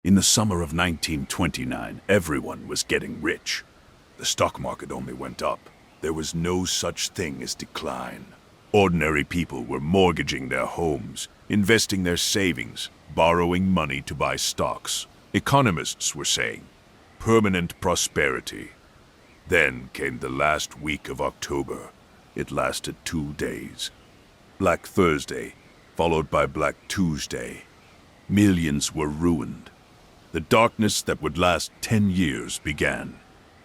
In the summer of 1929, everyone was getting rich. The stock market only went up. There was no such thing as decline. Ordinary people were mortgaging their homes, investing their savings, borrowing money to buy stocks. Economists were saying, permanent prosperity. Then came the last week of October. It lasted 2 days. Black Thursday, followed by Black Tuesday. Millions were ruined. The darkness that would last 10 years began.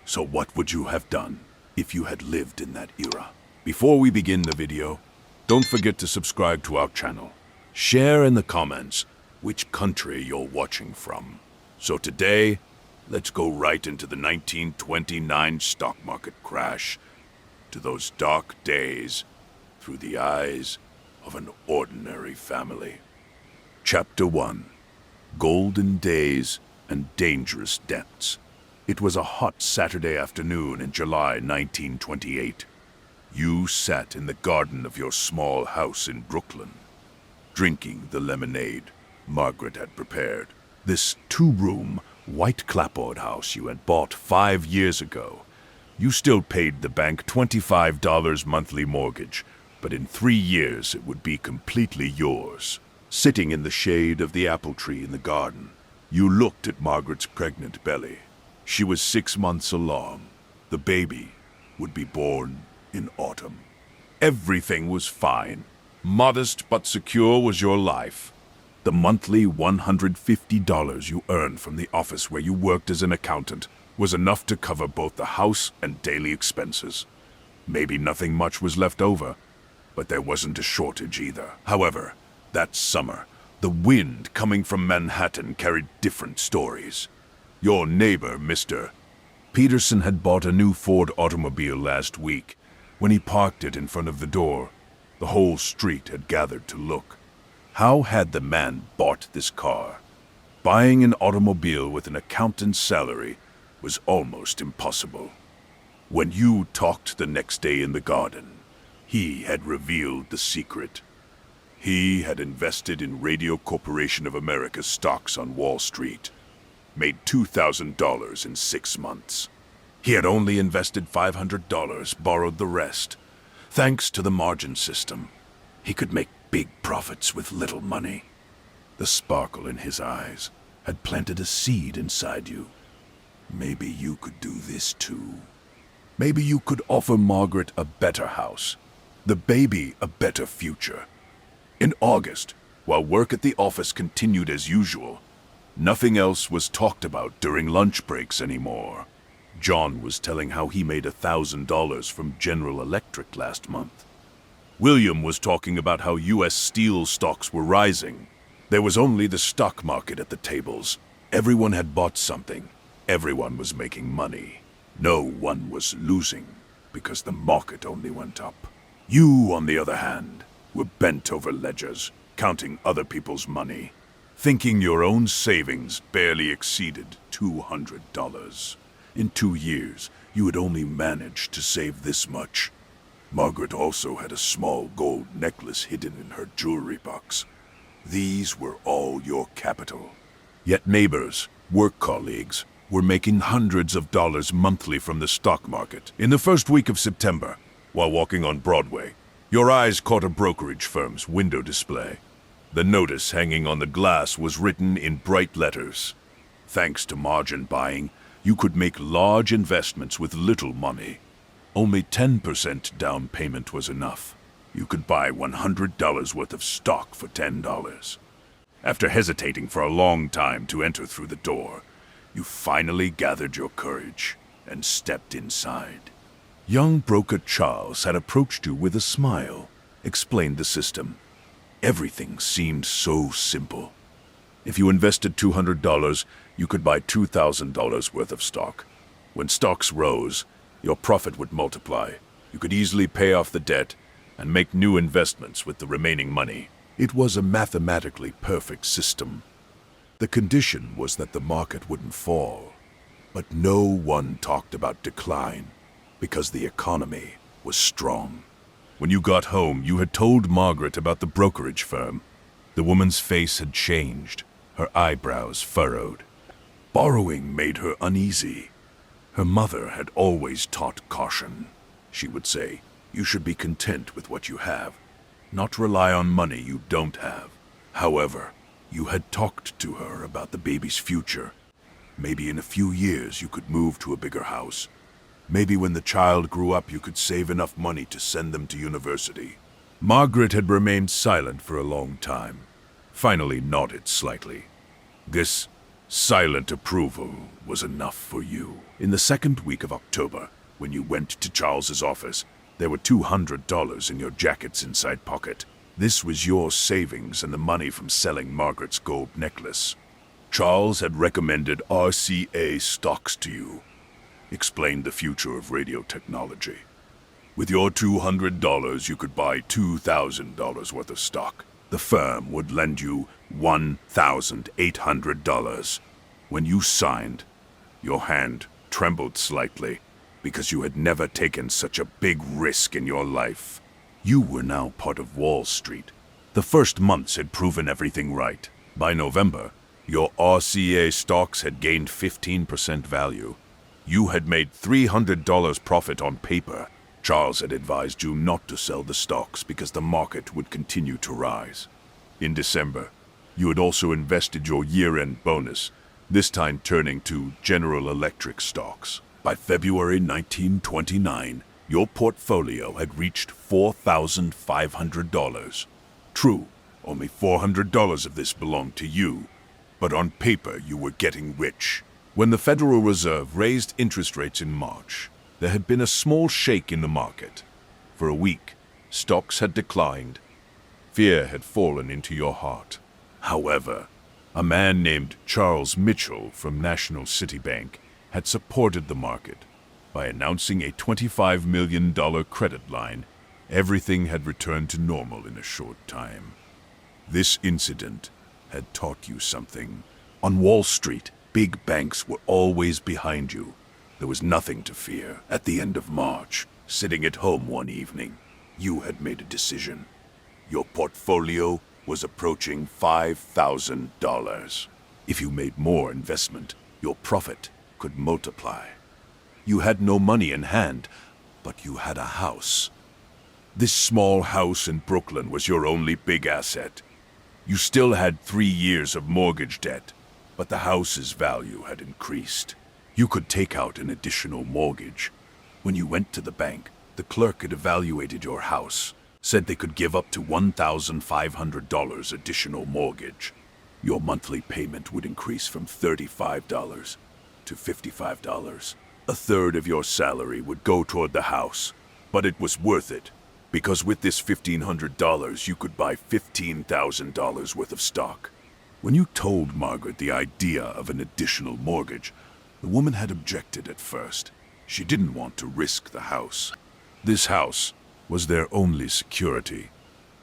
So what would you have done if you had lived in that era? Before we begin the video, don't forget to subscribe to our channel. Share in the comments which country you're watching from. So today, let's go right into the 1929 stock market crash, to those dark days through the eyes of an ordinary family. Chapter 1. Golden Days and Dangerous Debts. It was a hot Saturday afternoon in July 1928. You sat in the garden of your small house in Brooklyn, drinking the lemonade Margaret had prepared. This 2-room, white clapboard house you had bought 5 years ago. You still paid the bank $25 monthly mortgage, but in 3 years it would be completely yours. Sitting in the shade of the apple tree in the garden, you looked at Margaret's pregnant belly. She was 6 months along. The baby would be born in autumn. Everything was fine. Modest but secure was your life. The monthly $150 you earned from the office where you worked as an accountant was enough to cover both the house and daily expenses. Maybe nothing much was left over, but there wasn't a shortage either. However, that summer, the wind coming from Manhattan carried different stories. Your neighbor, Mr. Peterson, had bought a new Ford automobile last week. When he parked it in front of the door, the whole street had gathered to look. How had the man bought this car? Buying an automobile with an accountant's salary was almost impossible. When you talked the next day in the garden, he had revealed the secret. He had invested in Radio Corporation of America stocks on Wall Street, made $2,000 in 6 months. He had only invested $500, borrowed the rest. Thanks to the margin system, he could make big profits with little money. The sparkle in his eyes had planted a seed inside you. Maybe you could do this too. Maybe you could offer Margaret a better house, the baby a better future. In August, while work at the office continued as usual, nothing else was talked about during lunch breaks anymore. John was telling how he made $1,000 from General Electric last month. William was talking about how U.S. steel stocks were rising. There was only the stock market at the tables. Everyone had bought something. Everyone was making money. No one was losing because the market only went up. You, on the other hand, were bent over ledgers, counting other people's money, thinking your own savings barely exceeded $200. In 2 years, you had only managed to save this much. Margaret also had a small gold necklace hidden in her jewelry box. These were all your capital. Yet neighbors, work colleagues, were making hundreds of dollars monthly from the stock market. In the first week of September, while walking on Broadway, your eyes caught a brokerage firm's window display. The notice hanging on the glass was written in bright letters. Thanks to margin buying, you could make large investments with little money. Only 10% down payment was enough. You could buy $100 worth of stock for $10. After hesitating for a long time to enter through the door, you finally gathered your courage and stepped inside. Young broker Charles had approached you with a smile, explained the system. Everything seemed so simple. If you invested $200, you could buy $2,000 worth of stock. When stocks rose, your profit would multiply. You could easily pay off the debt and make new investments with the remaining money. It was a mathematically perfect system. The condition was that the market wouldn't fall. But no one talked about decline because the economy was strong. When you got home, you had told Margaret about the brokerage firm. The woman's face had changed. her eyebrows furrowed. Borrowing made her uneasy. Her mother had always taught caution. She would say, "You should be content with what you have, not rely on money you don't have." However, you had talked to her about the baby's future. Maybe in a few years you could move to a bigger house. Maybe when the child grew up you could save enough money to send them to university. Margaret had remained silent for a long time, finally nodded slightly. This silent approval was enough for you. In the second week of October, when you went to Charles's office, there were $200 in your jacket's inside pocket. This was your savings and the money from selling Margaret's gold necklace. Charles had recommended RCA stocks to you, explained the future of radio technology. With your $200, you could buy $2,000 worth of stock. The firm would lend you $1,800. When you signed, your hand trembled slightly because you had never taken such a big risk in your life. You were now part of Wall Street. The first months had proven everything right. By November, your RCA stocks had gained 15% value. You had made $300 profit on paper. Charles had advised you not to sell the stocks because the market would continue to rise. In December, you had also invested your year-end bonus, this time turning to General Electric stocks. By February 1929, your portfolio had reached $4,500. True, only $400 of this belonged to you, but on paper you were getting rich. When the Federal Reserve raised interest rates in March, there had been a small shake in the market. For a week, stocks had declined. Fear had fallen into your heart. However, a man named Charles Mitchell from National City Bank had supported the market. By announcing a $25 million credit line, everything had returned to normal in a short time. This incident had taught you something. On Wall Street, big banks were always behind you. There was nothing to fear. At the end of March, sitting at home one evening, you had made a decision. Your portfolio was approaching $5,000. If you made more investment, your profit could multiply. You had no money in hand, but you had a house. This small house in Brooklyn was your only big asset. You still had 3 years of mortgage debt, but the house's value had increased. You could take out an additional mortgage. When you went to the bank, the clerk had evaluated your house, said they could give up to $1,500 additional mortgage. Your monthly payment would increase from $35 to $55. A third of your salary would go toward the house, but it was worth it, because with this $1,500 you could buy $15,000 worth of stock. When you told Margaret the idea of an additional mortgage, the woman had objected at first. She didn't want to risk the house. This house was their only security.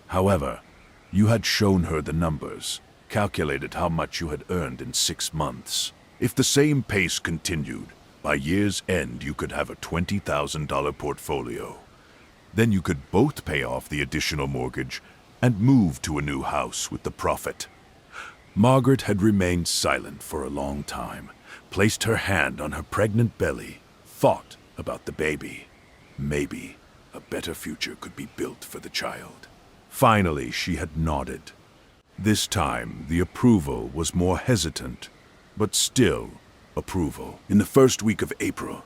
However, you had shown her the numbers, calculated how much you had earned in 6 months. If the same pace continued, by year's end you could have a $20,000 portfolio. Then you could both pay off the additional mortgage and move to a new house with the profit. Margaret had remained silent for a long time, placed her hand on her pregnant belly, thought about the baby. Maybe a better future could be built for the child. Finally, she had nodded. This time, the approval was more hesitant, but still approval. In the first week of April,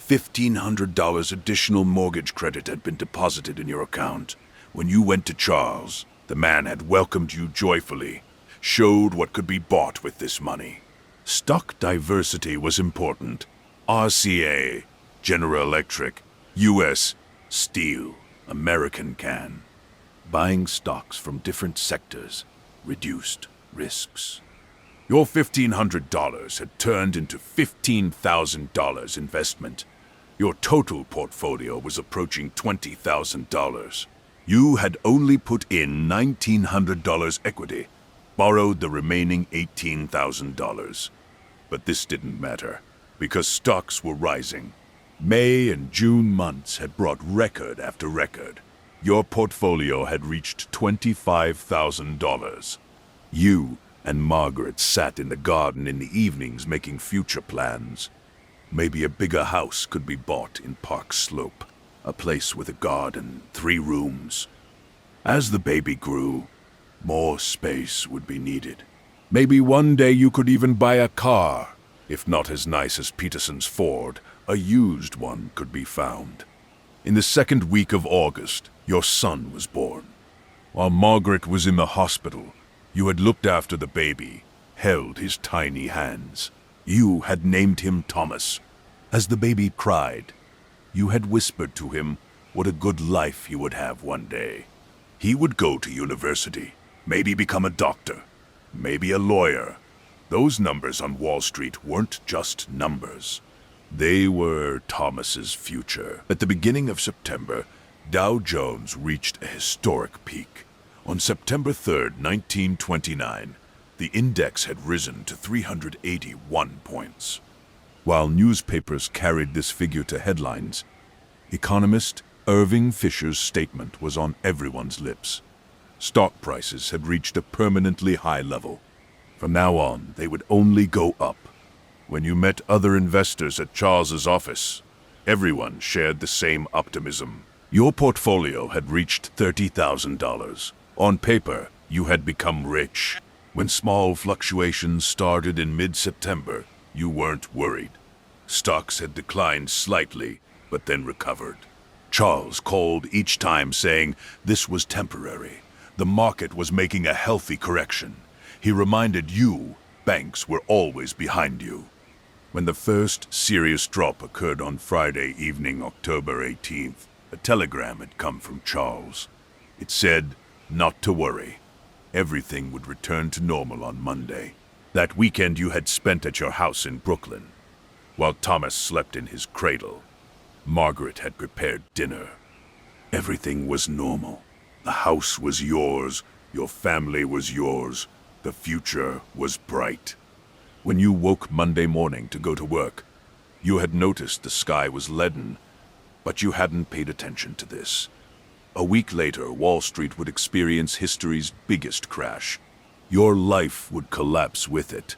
$1,500 additional mortgage credit had been deposited in your account. When you went to Charles, the man had welcomed you joyfully, showed what could be bought with this money. Stock diversity was important. RCA, General Electric, U.S. Steel, American Can. Buying stocks from different sectors reduced risks. Your $1,500 had turned into $15,000 investment. Your total portfolio was approaching $20,000. You had only put in $1,900 equity, borrowed the remaining $18,000. But this didn't matter, because stocks were rising. May and June months had brought record after record. Your portfolio had reached $25,000. You And Margaret sat in the garden in the evenings making future plans. Maybe a bigger house could be bought in Park Slope, a place with a garden, 3 rooms. As the baby grew, more space would be needed. Maybe one day you could even buy a car. If not as nice as Peterson's Ford, a used one could be found. In the second week of August, your son was born. While Margaret was in the hospital, you had looked after the baby, held his tiny hands. You had named him Thomas. As the baby cried, you had whispered to him what a good life he would have one day. He would go to university, maybe become a doctor, maybe a lawyer. Those numbers on Wall Street weren't just numbers. They were Thomas's future. At the beginning of September, Dow Jones reached a historic peak. On September 3rd, 1929, the index had risen to 381 points. While newspapers carried this figure to headlines, economist Irving Fisher's statement was on everyone's lips. Stock prices had reached a permanently high level. From now on, they would only go up. When you met other investors at Charles's office, everyone shared the same optimism. Your portfolio had reached $30,000. On paper, you had become rich. When small fluctuations started in mid-September, you weren't worried. Stocks had declined slightly, but then recovered. Charles called each time saying this was temporary. The market was making a healthy correction. He reminded you banks were always behind you. When the first serious drop occurred on Friday evening, October 18th, a telegram had come from Charles. It said, not to worry. Everything would return to normal on Monday. That weekend you had spent at your house in Brooklyn. While Thomas slept in his cradle, Margaret had prepared dinner. Everything was normal. The house was yours, your family was yours, the future was bright. When you woke Monday morning to go to work, you had noticed the sky was leaden, but you hadn't paid attention to this. A week later, Wall Street would experience history's biggest crash. Your life would collapse with it.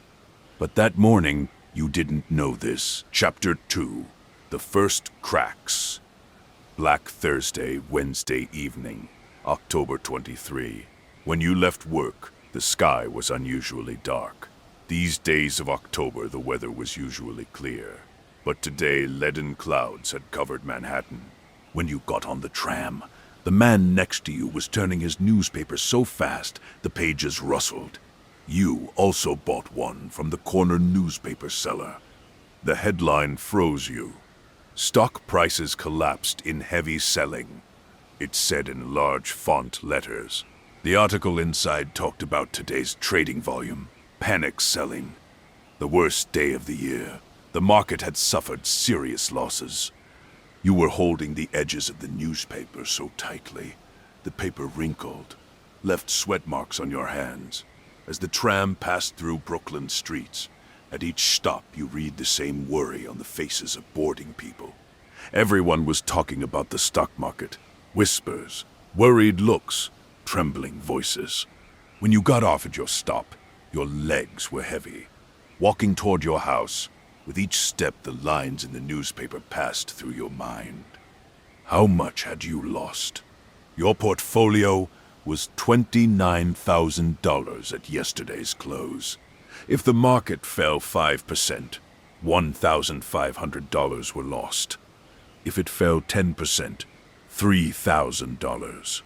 But that morning, you didn't know this. Chapter 2. The First Cracks. Black Thursday, Wednesday evening, October 23. When you left work, the sky was unusually dark. These days of October, the weather was usually clear. But today, leaden clouds had covered Manhattan. When you got on the tram, the man next to you was turning his newspaper so fast the pages rustled. You also bought one from the corner newspaper seller. The headline froze you. Stock prices collapsed in heavy selling. It said in large font letters. The article inside talked about today's trading volume. Panic selling. The worst day of the year. The market had suffered serious losses. You were holding the edges of the newspaper so tightly. The paper wrinkled, left sweat marks on your hands. As the tram passed through Brooklyn streets, at each stop you read the same worry on the faces of boarding people. Everyone was talking about the stock market. Whispers, worried looks, trembling voices. When you got off at your stop, your legs were heavy. Walking toward your house, with each step the lines in the newspaper passed through your mind. How much had you lost? Your portfolio was $29,000 at yesterday's close. If the market fell 5%, $1,500 were lost. If it fell 10%, $3,000.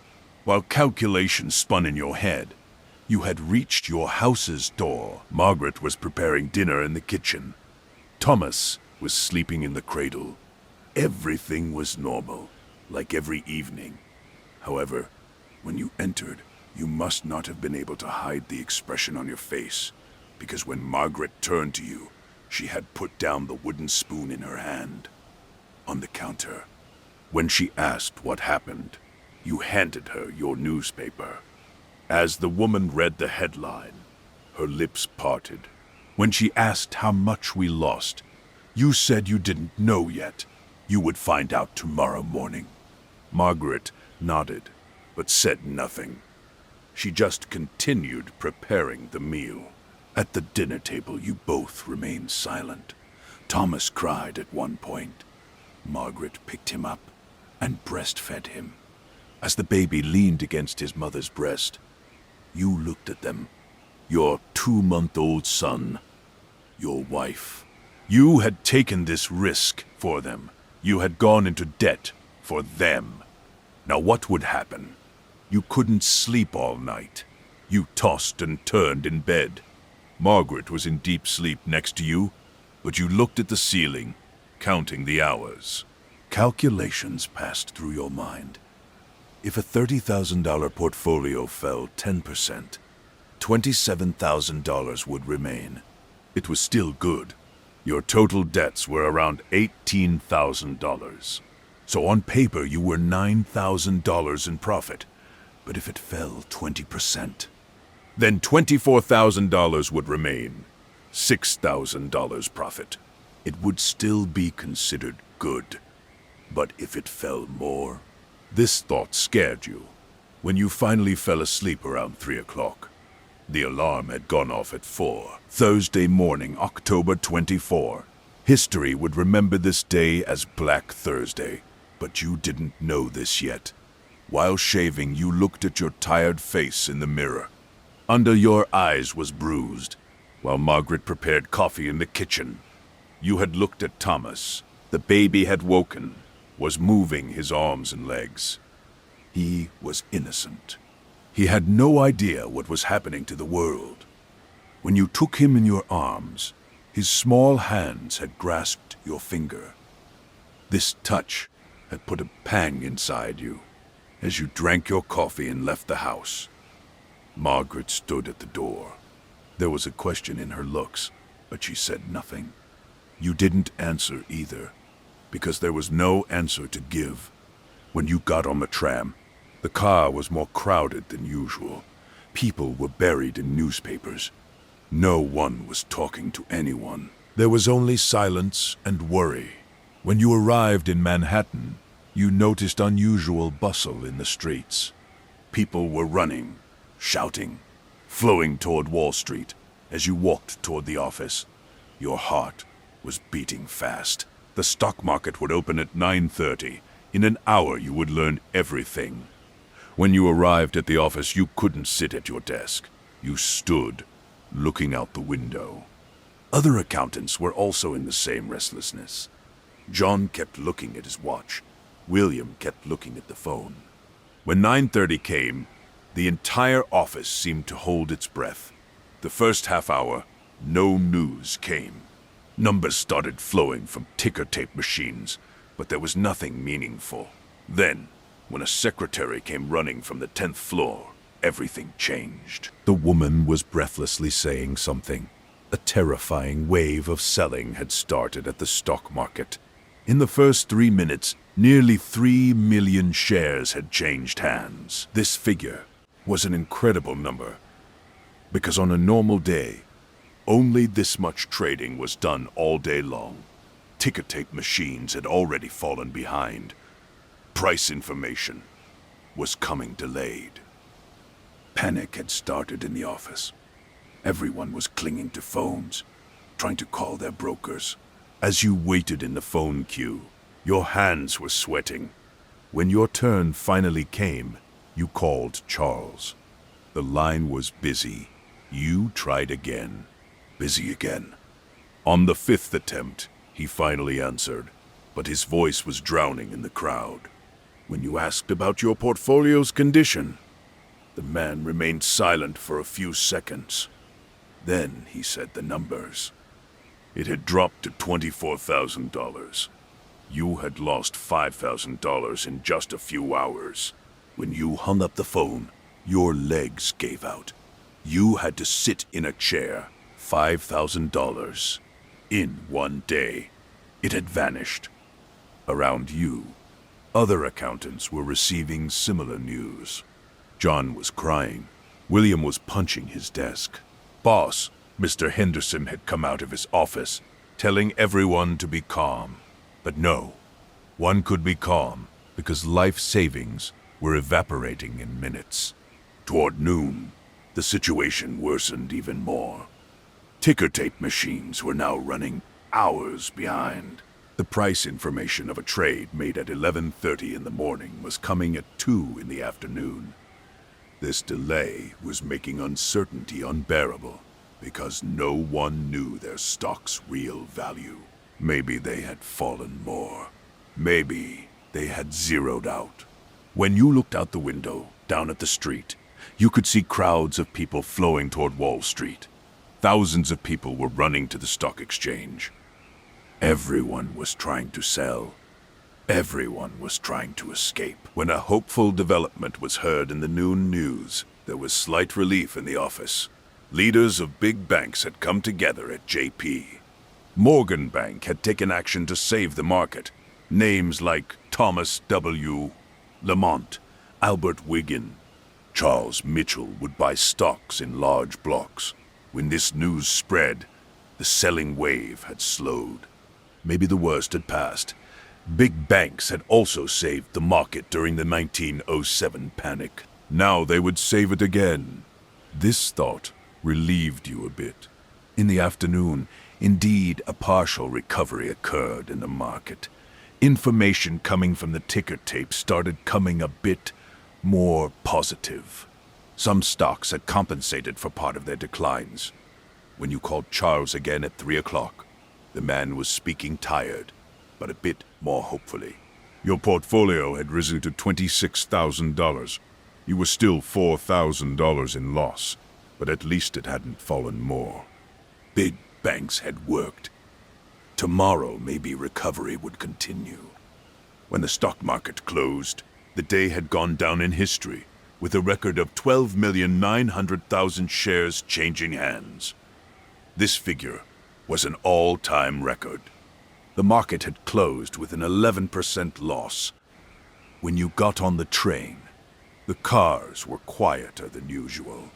While calculations spun in your head, you had reached your house's door. Margaret was preparing dinner in the kitchen. Thomas was sleeping in the cradle. Everything was normal, like every evening. However, when you entered, you must not have been able to hide the expression on your face, because when Margaret turned to you, she had put down the wooden spoon in her hand on the counter. When she asked what happened, you handed her your newspaper. As the woman read the headline, her lips parted. When she asked how much we lost, you said you didn't know yet. You would find out tomorrow morning. Margaret nodded, but said nothing. She just continued preparing the meal. At the dinner table, you both remained silent. Thomas cried at one point. Margaret picked him up and breastfed him. As the baby leaned against his mother's breast, you looked at them. Your 2-month-old son, your wife. You had taken this risk for them. You had gone into debt for them. Now what would happen? You couldn't sleep all night. You tossed and turned in bed. Margaret was in deep sleep next to you, but you looked at the ceiling, counting the hours. Calculations passed through your mind. If a $30,000 portfolio fell 10%, $27,000 would remain. It was still good. Your total debts were around $18,000. So on paper you were $9,000 in profit. But if it fell 20%, then $24,000 would remain. $6,000 profit. It would still be considered good. But if it fell more, this thought scared you. When you finally fell asleep around 3 o'clock, the alarm had gone off at 4. Thursday morning, October 24. History would remember this day as Black Thursday, but you didn't know this yet. While shaving, you looked at your tired face in the mirror. Under your eyes was bruised, while Margaret prepared coffee in the kitchen. You had looked at Thomas. The baby had woken, was moving his arms and legs. He was innocent. He had no idea what was happening to the world. When you took him in your arms, his small hands had grasped your finger. This touch had put a pang inside you as you drank your coffee and left the house. Margaret stood at the door. There was a question in her looks, but she said nothing. You didn't answer either, because there was no answer to give. When you got on the tram, the car was more crowded than usual. People were buried in newspapers. No one was talking to anyone. There was only silence and worry. When you arrived in Manhattan, you noticed unusual bustle in the streets. People were running, shouting, flowing toward Wall Street as you walked toward the office. Your heart was beating fast. The stock market would open at 9:30. In an hour you would learn everything. When you arrived at the office, you couldn't sit at your desk. You stood, looking out the window. Other accountants were also in the same restlessness. John kept looking at his watch. William kept looking at the phone. When 9:30 came, the entire office seemed to hold its breath. The first half hour, no news came. Numbers started flowing from ticker tape machines, but there was nothing meaningful. Then, when a secretary came running from the 10th floor, everything changed. The woman was breathlessly saying something. A terrifying wave of selling had started at the stock market. In the first 3 minutes, nearly 3 million shares had changed hands. This figure was an incredible number, because on a normal day, only this much trading was done all day long. Ticker tape machines had already fallen behind. Price information was coming delayed. Panic had started in the office. Everyone was clinging to phones, trying to call their brokers. As you waited in the phone queue, your hands were sweating. When your turn finally came, you called Charles. The line was busy. You tried again. Busy again. On the 5th attempt, he finally answered, but his voice was drowning in the crowd. When you asked about your portfolio's condition, the man remained silent for a few seconds. Then he said the numbers. It had dropped to $24,000. You had lost $5,000 in just a few hours. When you hung up the phone, your legs gave out. You had to sit in a chair. $5,000 in one day. It had vanished. Around you, other accountants were receiving similar news. John was crying. William was punching his desk. Boss, Mr. Henderson had come out of his office, telling everyone to be calm. But no, one could be calm because life savings were evaporating in minutes. Toward noon, the situation worsened even more. Ticker tape machines were now running hours behind. The price information of a trade made at 11:30 in the morning was coming at 2 in the afternoon. This delay was making uncertainty unbearable because no one knew their stock's real value. Maybe they had fallen more. Maybe they had zeroed out. When you looked out the window, down at the street, you could see crowds of people flowing toward Wall Street. Thousands of people were running to the stock exchange. Everyone was trying to sell. Everyone was trying to escape. When a hopeful development was heard in the noon news, there was slight relief in the office. Leaders of big banks had come together at JP. Morgan Bank had taken action to save the market. Names like Thomas W. Lamont, Albert Wiggin, Charles Mitchell would buy stocks in large blocks. When this news spread, the selling wave had slowed. Maybe the worst had passed. Big banks had also saved the market during the 1907 panic. Now they would save it again. This thought relieved you a bit. In the afternoon, indeed, a partial recovery occurred in the market. Information coming from the ticker tape started coming a bit more positive. Some stocks had compensated for part of their declines. When you called Charles again at 3 o'clock, the man was speaking tired, but a bit more hopefully. Your portfolio had risen to $26,000. You were still $4,000 in loss, but at least it hadn't fallen more. Big banks had worked. Tomorrow, maybe recovery would continue. When the stock market closed, the day had gone down in history, with a record of 12,900,000 shares changing hands. This figure was an all-time record. The market had closed with an 11% loss. When you got on the train, the cars were quieter than usual.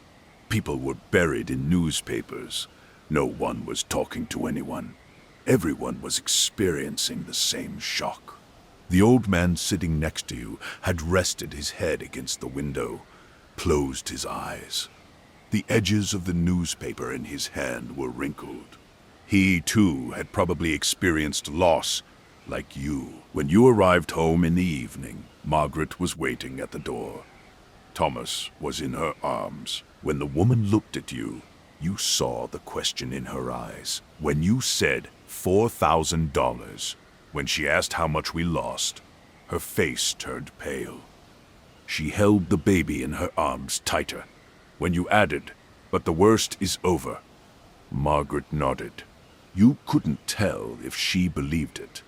People were buried in newspapers. No one was talking to anyone. Everyone was experiencing the same shock. The old man sitting next to you had rested his head against the window, closed his eyes. The edges of the newspaper in his hand were wrinkled. He, too, had probably experienced loss, like you. When you arrived home in the evening, Margaret was waiting at the door. Thomas was in her arms. When the woman looked at you, you saw the question in her eyes. When you said $4,000, when she asked how much we lost, her face turned pale. She held the baby in her arms tighter. When you added, "But the worst is over," Margaret nodded. You couldn't tell if she believed it.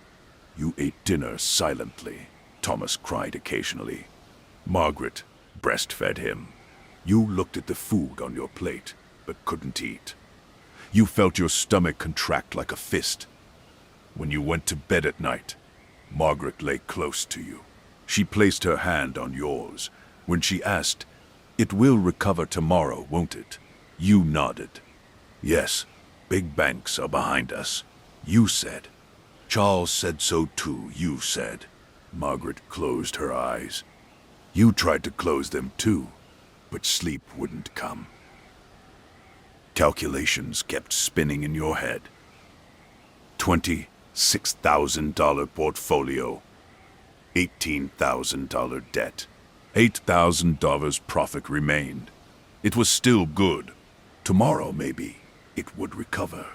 You ate dinner silently. Thomas cried occasionally. Margaret breastfed him. You looked at the food on your plate, but couldn't eat. You felt your stomach contract like a fist. When you went to bed at night, Margaret lay close to you. She placed her hand on yours. When she asked, "It will recover tomorrow, won't it?" You nodded. "Yes, big banks are behind us," you said. "Charles said so too," you said. Margaret closed her eyes. You tried to close them too, but sleep wouldn't come. Calculations kept spinning in your head. $26,000 portfolio, $18,000 debt, $8,000 profit remained. It was still good. Tomorrow, maybe, it would recover.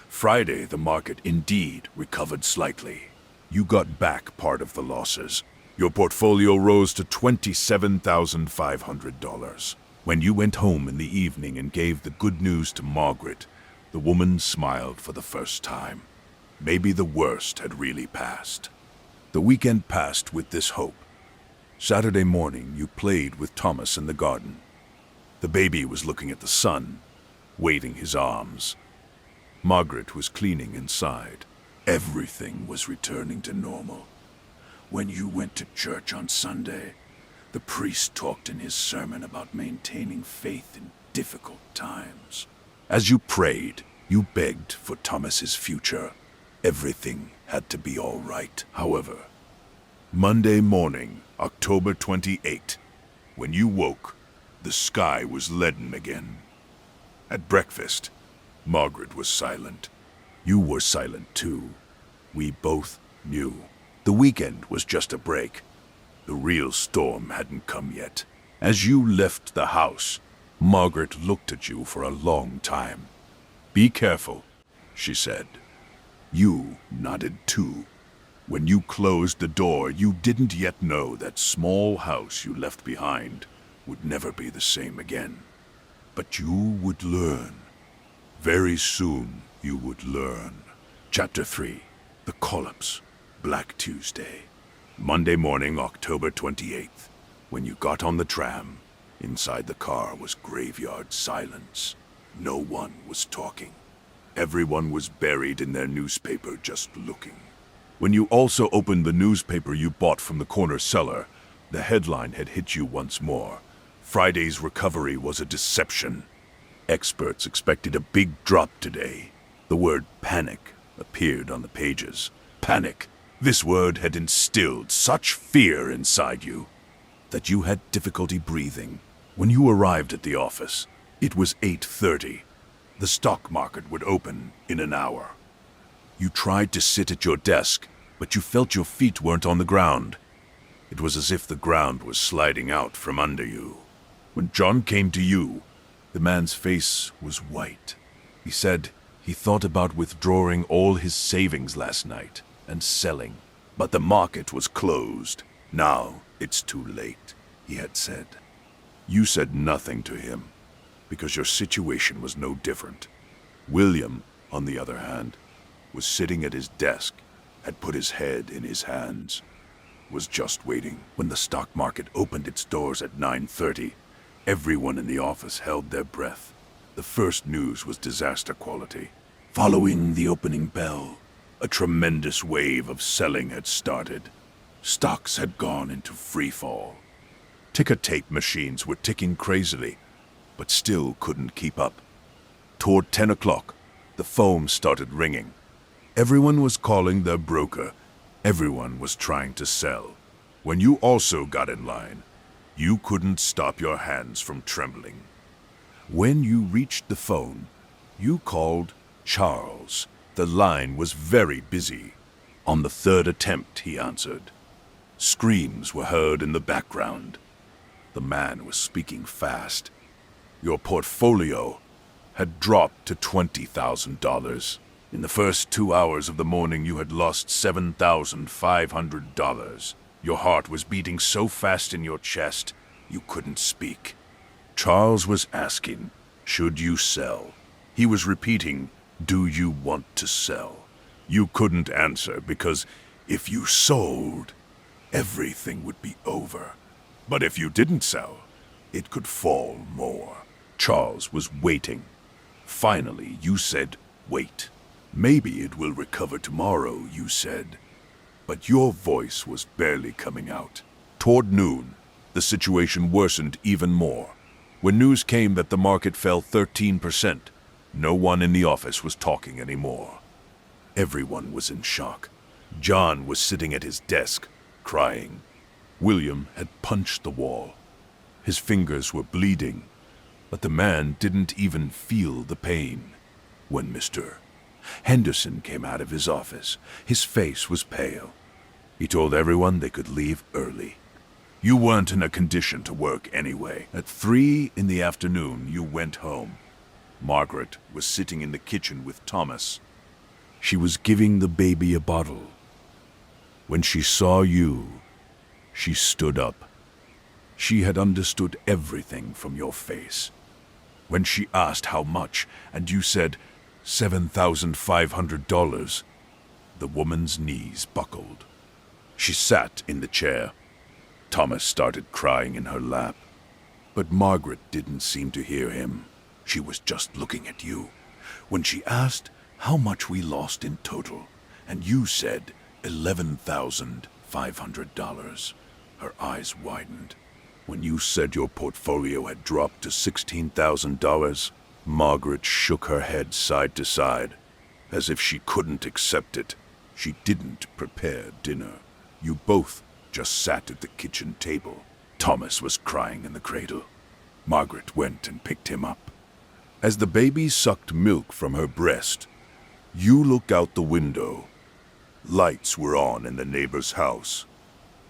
Friday, the market indeed recovered slightly. You got back part of the losses. Your portfolio rose to $27,500. When you went home in the evening and gave the good news to Margaret, the woman smiled for the first time. Maybe the worst had really passed. The weekend passed with this hope. Saturday morning, you played with Thomas in the garden. The baby was looking at the sun, waving his arms. Margaret was cleaning inside. Everything was returning to normal. When you went to church on Sunday, the priest talked in his sermon about maintaining faith in difficult times. As you prayed, you begged for Thomas's future. Everything had to be all right. However, Monday morning, October 28, when you woke, The sky was leaden again. At breakfast, Margaret was silent. You were silent too. We both knew. The weekend was just a break. The real storm hadn't come yet. As you left the house, Margaret looked at you for a long time. "Be careful," she said. You nodded too. When you closed the door, you didn't yet know that small house you left behind would never be the same again. But you would learn. Very soon you would learn. Chapter 3. The Collapse. Black Tuesday. Monday morning, October 28th. When you got on the tram, inside the car was graveyard silence. No one was talking. Everyone was buried in their newspaper just looking. When you also opened the newspaper you bought from the corner cellar, the headline had hit you once more. Friday's recovery was a deception. Experts expected a big drop today. The word panic appeared on the pages. Panic. This word had instilled such fear inside you that you had difficulty breathing. When you arrived at the office, it was 8:30. The stock market would open in an hour. You tried to sit at your desk, but you felt your feet weren't on the ground. It was as if the ground was sliding out from under you. When John came to you, the man's face was white. He said he thought about withdrawing all his savings last night and selling. But the market was closed. Now it's too late, he had said. You said nothing to him, because your situation was no different. William, on the other hand, was sitting at his desk, had put his head in his hands, was just waiting. When the stock market opened its doors at 9:30, everyone in the office held their breath. The first news was disaster quality. Following the opening bell, a tremendous wave of selling had started. Stocks had gone into free fall. Ticker tape machines were ticking crazily, but still couldn't keep up. Toward 10 o'clock, the phone started ringing. Everyone was calling their broker. Everyone was trying to sell. When you also got in line, you couldn't stop your hands from trembling. When you reached the phone, you called Charles. The line was very busy. On the third attempt, he answered. Screams were heard in the background. The man was speaking fast. Your portfolio had dropped to $20,000. In the first 2 hours of the morning, you had lost $7,500. Your heart was beating so fast in your chest, you couldn't speak. Charles was asking, should you sell? He was repeating, do you want to sell? You couldn't answer because if you sold, everything would be over. But if you didn't sell, it could fall more. Charles was waiting. Finally, you said, wait. Maybe it will recover tomorrow, you said. But your voice was barely coming out. Toward noon, the situation worsened even more. When news came that the market fell 13%, no one in the office was talking anymore. Everyone was in shock. John was sitting at his desk, crying. William had punched the wall. His fingers were bleeding, but the man didn't even feel the pain. When Mr. Henderson came out of his office, his face was pale. He told everyone they could leave early. You weren't in a condition to work anyway. At 3 in the afternoon, you went home. Margaret was sitting in the kitchen with Thomas. She was giving the baby a bottle. When she saw you, she stood up. She had understood everything from your face. When she asked how much, and you said $7,500, the woman's knees buckled. She sat in the chair. Thomas started crying in her lap. But Margaret didn't seem to hear him. She was just looking at you. When she asked how much we lost in total, and you said $11,500, her eyes widened. When you said your portfolio had dropped to $16,000, Margaret shook her head side to side, as if she couldn't accept it. She didn't prepare dinner. You both just sat at the kitchen table. Thomas was crying in the cradle. Margaret went and picked him up. As the baby sucked milk from her breast, you looked out the window. Lights were on in the neighbor's house.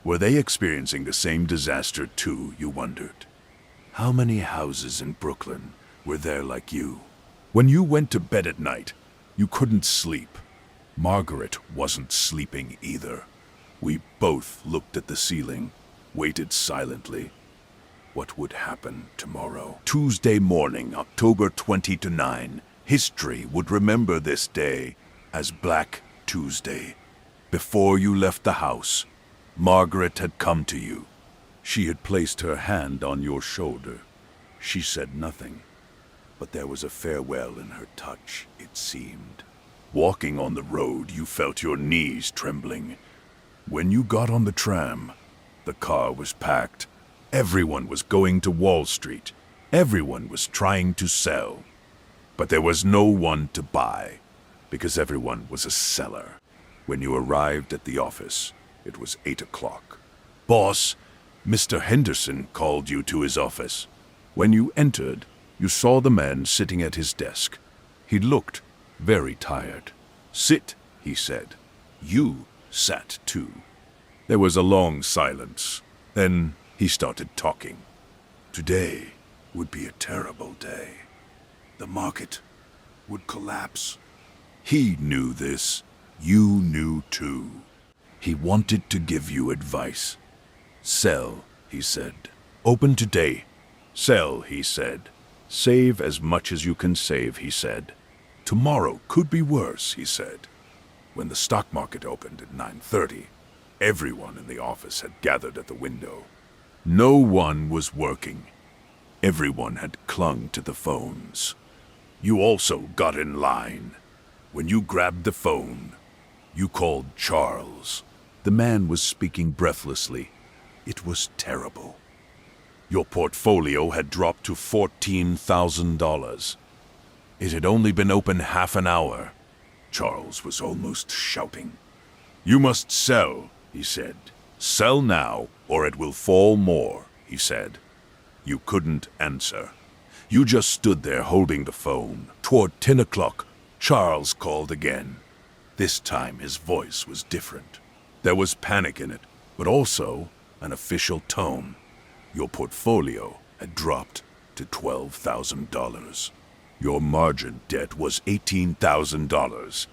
Were they experiencing the same disaster too, you wondered? How many houses in Brooklyn were there like you? When you went to bed at night, you couldn't sleep. Margaret wasn't sleeping either. We both looked at the ceiling, waited silently. What would happen tomorrow? Tuesday morning, October 20-9, history would remember this day as Black Tuesday. Before you left the house, Margaret had come to you. She had placed her hand on your shoulder. She said nothing, but there was a farewell in her touch, it seemed. Walking on the road, you felt your knees trembling. When you got on the tram, the car was packed. Everyone was going to Wall Street. Everyone was trying to sell. But there was no one to buy, because everyone was a seller. When you arrived at the office, it was 8 o'clock. Boss, Mr. Henderson called you to his office. When you entered, you saw the man sitting at his desk. He looked very tired. Sit, he said. You sat too. There was a long silence. Then he started talking. Today would be a terrible day. The market would collapse. He knew this. You knew too. He wanted to give you advice. Sell, he said. Open today. Sell, he said. Save as much as you can save, he said. Tomorrow could be worse, he said. When the stock market opened at 9:30, everyone in the office had gathered at the window. No one was working. Everyone had clung to the phones. You also got in line. When you grabbed the phone, you called Charles. The man was speaking breathlessly. It was terrible. Your portfolio had dropped to $14,000. It had only been open half an hour. Charles was almost shouting. You must sell, he said. Sell now, or it will fall more, he said. You couldn't answer. You just stood there holding the phone. Toward 10 o'clock, Charles called again. This time his voice was different. There was panic in it, but also an official tone. Your portfolio had dropped to $12,000. Your margin debt was $18,000.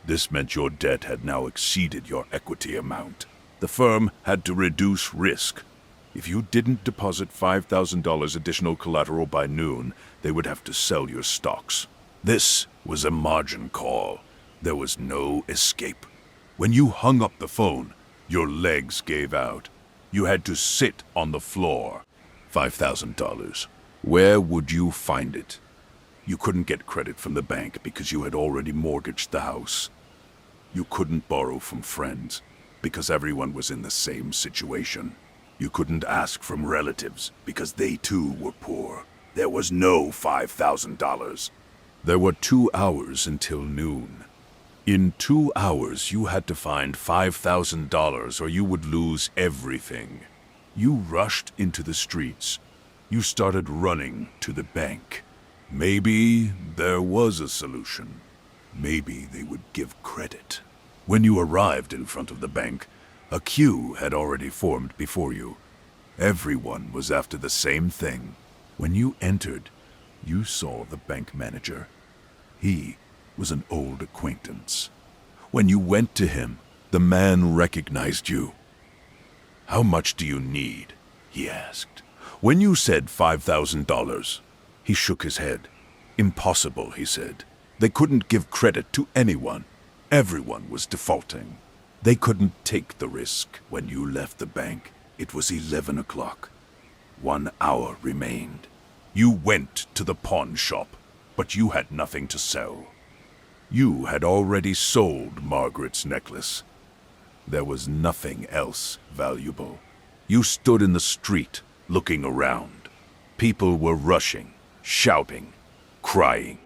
This meant your debt had now exceeded your equity amount. The firm had to reduce risk. If you didn't deposit $5,000 additional collateral by noon, they would have to sell your stocks. This was a margin call. There was no escape. When you hung up the phone, your legs gave out. You had to sit on the floor. $5,000. Where would you find it? You couldn't get credit from the bank because you had already mortgaged the house. You couldn't borrow from friends because everyone was in the same situation. You couldn't ask from relatives because they too were poor. There was no $5,000. There were 2 hours until noon. In 2 hours, you had to find $5,000 or you would lose everything. You rushed into the streets. You started running to the bank. Maybe there was a solution. Maybe they would give credit. When you arrived in front of the bank, a queue had already formed before you. Everyone was after the same thing. When you entered, you saw the bank manager. He was an old acquaintance. When you went to him, the man recognized you. How much do you need? He asked. When you said $5,000, he shook his head. Impossible, he said. They couldn't give credit to anyone. Everyone was defaulting. They couldn't take the risk. When you left the bank, it was 11 o'clock. 1 hour remained. You went to the pawn shop, but you had nothing to sell. You had already sold Margaret's necklace. There was nothing else valuable. You stood in the street, looking around. People were rushing, shouting, crying.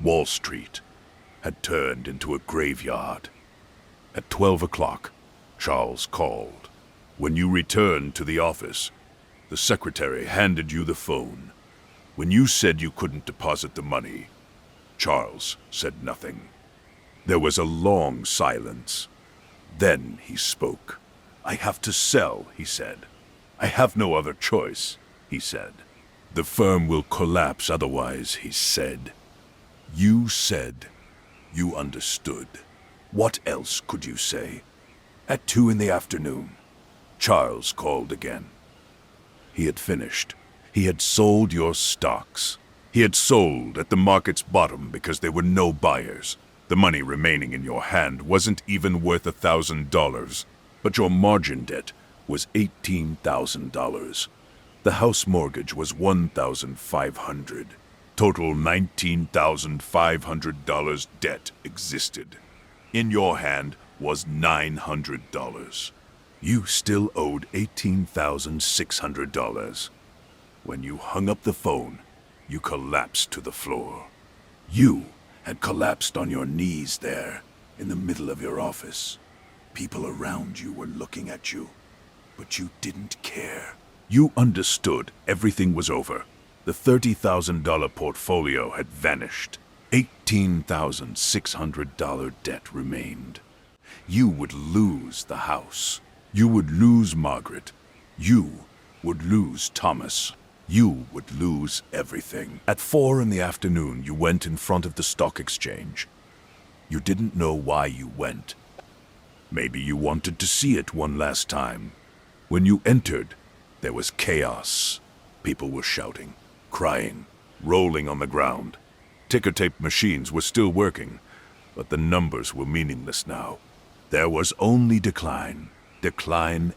Wall Street had turned into a graveyard. At 12 o'clock, Charles called. When you returned to the office, The secretary handed you the phone. When you said you couldn't deposit the money, Charles said nothing. There was a long silence. Then he spoke. "I have to sell," he said. "I have no other choice," he said. "The firm will collapse otherwise," he said. You said you understood. What else could you say? At 2 in the afternoon, Charles called again. He had finished. He had sold your stocks. He had sold at the market's bottom because there were no buyers. The money remaining in your hand wasn't even worth $1,000, but your margin debt was $18,000. The house mortgage was $1,500. Total $19,500 debt existed. In your hand was $900. You still owed $18,600. When you hung up the phone, you collapsed to the floor. You had collapsed on your knees there, in the middle of your office. People around you were looking at you, but you didn't care. You understood everything was over. The $30,000 portfolio had vanished. $18,600 debt remained. You would lose the house. You would lose Margaret. You would lose Thomas. You would lose everything. At 4 in the afternoon, you went in front of the stock exchange. You didn't know why you went. Maybe you wanted to see it one last time. When you entered, there was chaos. People were shouting, crying, rolling on the ground. Ticker tape machines were still working, but the numbers were meaningless now. There was only decline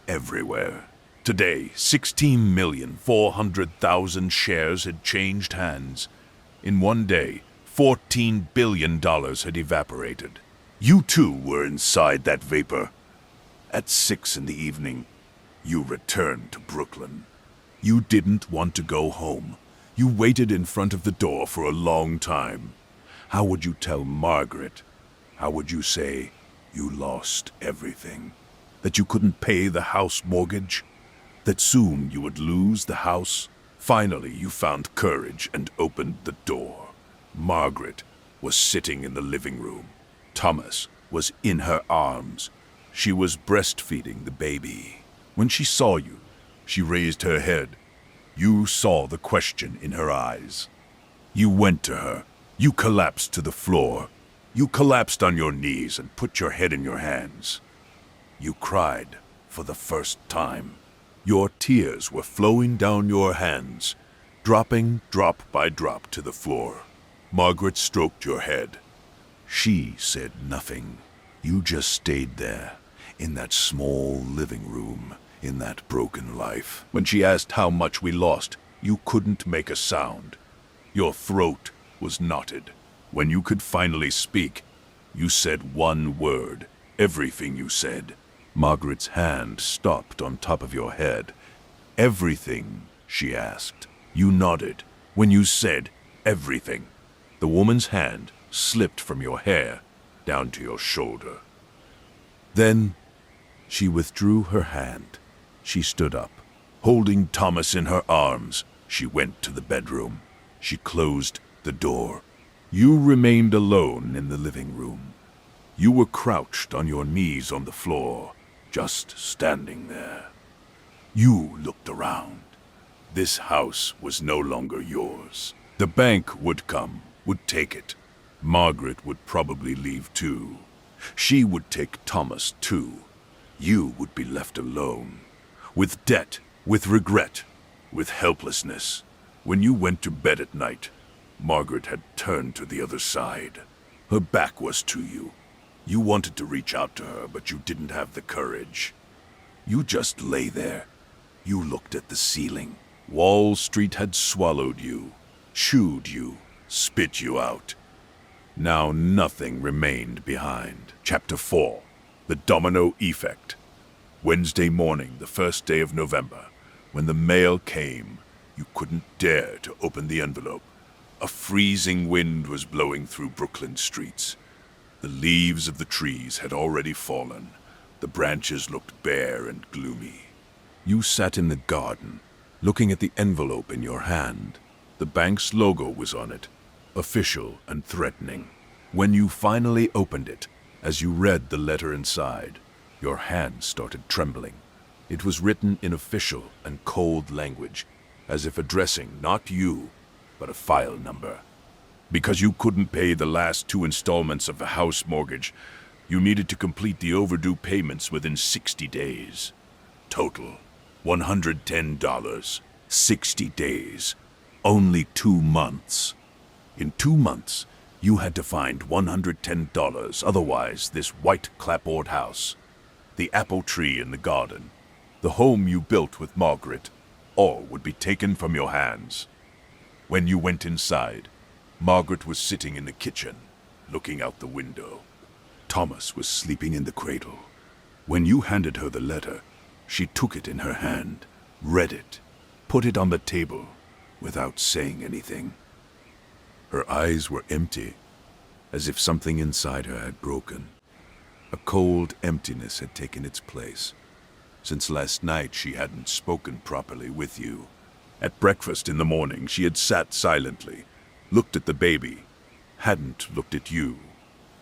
everywhere. Today, 16,400,000 shares had changed hands. In one day, $14 billion had evaporated. You too were inside that vapor. At 6 in the evening, you returned to Brooklyn. You didn't want to go home. You waited in front of the door for a long time. How would you tell Margaret? How would you say you lost everything? That you couldn't pay the house mortgage? That soon you would lose the house? Finally, you found courage and opened the door. Margaret was sitting in the living room. Thomas was in her arms. She was breastfeeding the baby. When she saw you, she raised her head. You saw the question in her eyes. You went to her. You collapsed to the floor. You collapsed on your knees and put your head in your hands. You cried for the first time. Your tears were flowing down your hands, dropping drop by drop to the floor. Margaret stroked your head. She said nothing. You just stayed there, in that small living room, in that broken life. When she asked how much we lost, you couldn't make a sound. Your throat was knotted. When you could finally speak, you said one word. Everything you said. Margaret's hand stopped on top of your head. Everything, she asked. You nodded. When you said everything, the woman's hand slipped from your hair down to your shoulder. Then she withdrew her hand. She stood up. Holding Thomas in her arms, she went to the bedroom. She closed the door. You remained alone in the living room. You were crouched on your knees on the floor, just standing there. You looked around. This house was no longer yours. The bank would come, would take it. Margaret would probably leave too. She would take Thomas too. You would be left alone. With debt, with regret, with helplessness. When you went to bed at night, Margaret had turned to the other side. Her back was to you. You wanted to reach out to her, but you didn't have the courage. You just lay there. You looked at the ceiling. Wall Street had swallowed you, chewed you, spit you out. Now nothing remained behind. Chapter 4. The Domino Effect. Wednesday morning, the first day of November, when the mail came, you couldn't dare to open the envelope. A freezing wind was blowing through Brooklyn streets. The leaves of the trees had already fallen. The branches looked bare and gloomy. You sat in the garden, looking at the envelope in your hand. The bank's logo was on it, official and threatening. When you finally opened it, as you read the letter inside, your hand started trembling. It was written in official and cold language, as if addressing not you, but a file number. Because you couldn't pay the last 2 installments of the house mortgage, you needed to complete the overdue payments within 60 days. Total, $110. 60 days. Only 2 months. In 2 months, you had to find $110, otherwise this white clapboard house, the apple tree in the garden, the home you built with Margaret, all would be taken from your hands. When you went inside, Margaret was sitting in the kitchen, looking out the window. Thomas was sleeping in the cradle. When you handed her the letter, she took it in her hand, read it, put it on the table, without saying anything. Her eyes were empty, as if something inside her had broken. A cold emptiness had taken its place. Since last night she hadn't spoken properly with you. At breakfast in the morning she had sat silently, looked at the baby, hadn't looked at you.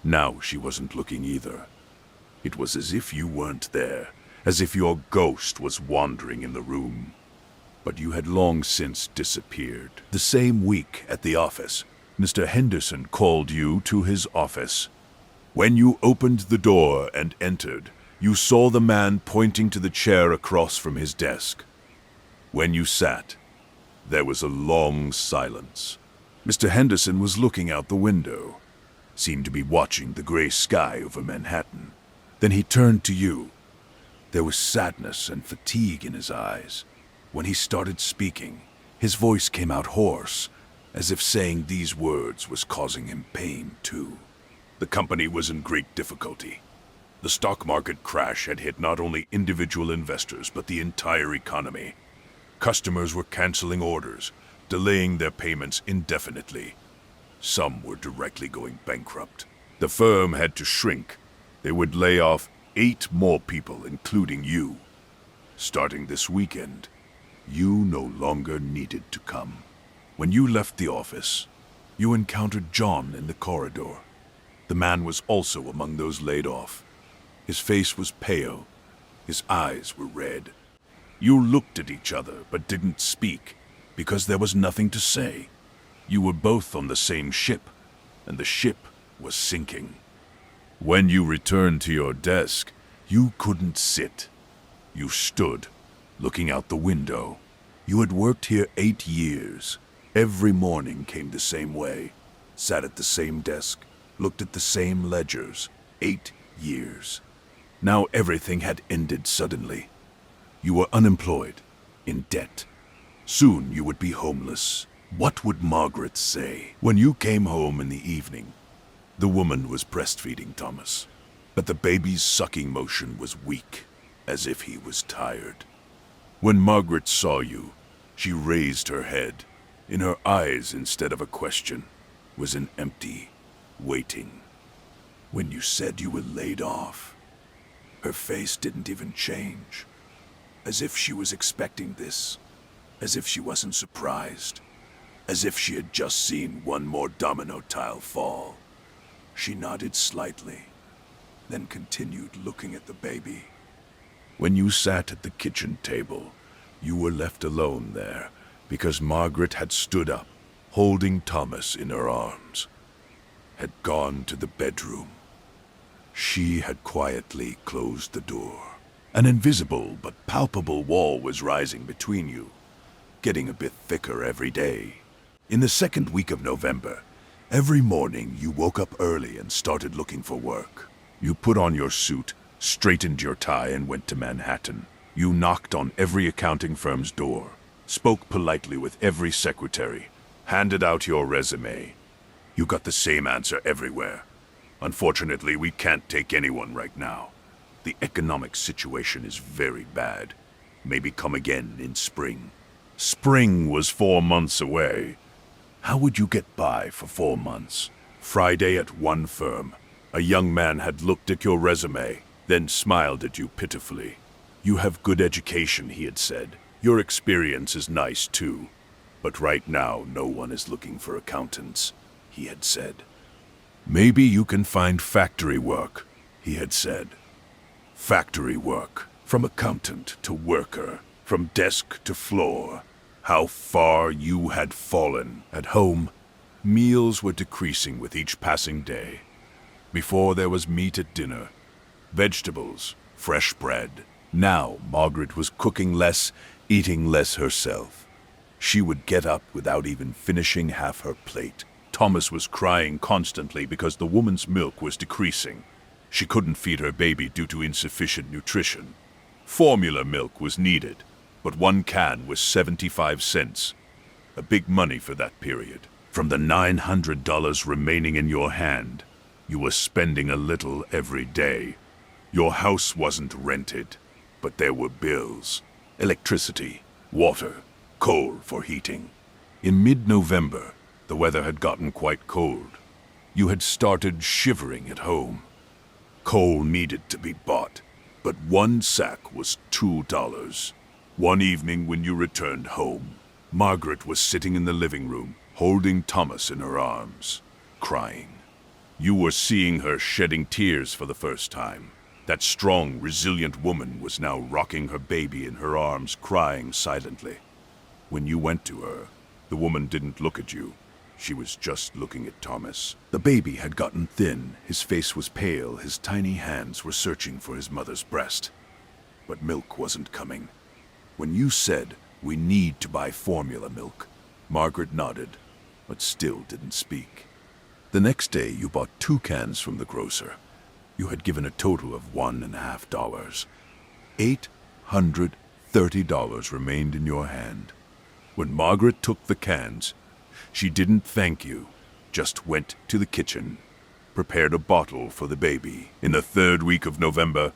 Now she wasn't looking either. It was as if you weren't there, as if your ghost was wandering in the room. But you had long since disappeared. The same week at the office, Mr. Henderson called you to his office. When you opened the door and entered, you saw the man pointing to the chair across from his desk. When you sat, there was a long silence. Mr. Henderson was looking out the window, seemed to be watching the gray sky over Manhattan. Then he turned to you. There was sadness and fatigue in his eyes. When he started speaking, his voice came out hoarse, as if saying these words was causing him pain too. The company was in great difficulty. The stock market crash had hit not only individual investors, but the entire economy. Customers were canceling orders, delaying their payments indefinitely. Some were directly going bankrupt. The firm had to shrink. They would lay off 8 more people, including you. Starting this weekend, you no longer needed to come. When you left the office, you encountered John in the corridor. The man was also among those laid off. His face was pale. His eyes were red. You looked at each other but didn't speak because there was nothing to say. You were both on the same ship, and the ship was sinking. When you returned to your desk, you couldn't sit. You stood, looking out the window. You had worked here 8 years. Every morning came the same way, sat at the same desk, looked at the same ledgers. 8 years. Now everything had ended suddenly. You were unemployed, in debt. Soon you would be homeless. What would Margaret say? When you came home in the evening, the woman was breastfeeding Thomas, but the baby's sucking motion was weak, as if he was tired. When Margaret saw you, she raised her head. In her eyes, instead of a question, was an empty waiting. When you said you were laid off, her face didn't even change, as if she was expecting this, as if she wasn't surprised, as if she had just seen one more domino tile fall. She nodded slightly, then continued looking at the baby. When you sat at the kitchen table, you were left alone there because Margaret had stood up, holding Thomas in her arms, had gone to the bedroom. She had quietly closed the door. An invisible but palpable wall was rising between you, getting a bit thicker every day. In the second week of November, every morning you woke up early and started looking for work. You put on your suit, straightened your tie, and went to Manhattan. You knocked on every accounting firm's door, spoke politely with every secretary, handed out your resume. You got the same answer everywhere. Unfortunately, we can't take anyone right now. The economic situation is very bad. Maybe come again in spring. Spring was 4 months away. How would you get by for 4 months? Friday at one firm, a young man had looked at your resume, then smiled at you pitifully. You have good education, he had said. Your experience is nice too, but right now no one is looking for accountants, he had said. Maybe you can find factory work, he had said. Factory work, from accountant to worker, from desk to floor. How far you had fallen. At home, meals were decreasing with each passing day. Before there was meat at dinner, vegetables, fresh bread. Now Margaret was cooking less, eating less herself. She would get up without even finishing half her plate. Thomas was crying constantly because the woman's milk was decreasing. She couldn't feed her baby due to insufficient nutrition. Formula milk was needed, but one can was 75 cents. A big money for that period. From the $900 remaining in your hand, you were spending a little every day. Your house wasn't rented, but there were bills. Electricity, water, coal for heating. In mid-November, the weather had gotten quite cold. You had started shivering at home. Coal needed to be bought, but one sack was $2. One evening when you returned home, Margaret was sitting in the living room, holding Thomas in her arms, crying. You were seeing her shedding tears for the first time. That strong, resilient woman was now rocking her baby in her arms, crying silently. When you went to her, the woman didn't look at you. She was just looking at Thomas. The baby had gotten thin, his face was pale, his tiny hands were searching for his mother's breast. But milk wasn't coming. When you said, "We need to buy formula milk," Margaret nodded, but still didn't speak. The next day you bought 2 cans from the grocer. You had given a total of $1.50. $830 remained in your hand. When Margaret took the cans, she didn't thank you, just went to the kitchen, prepared a bottle for the baby. In the 3rd week of November,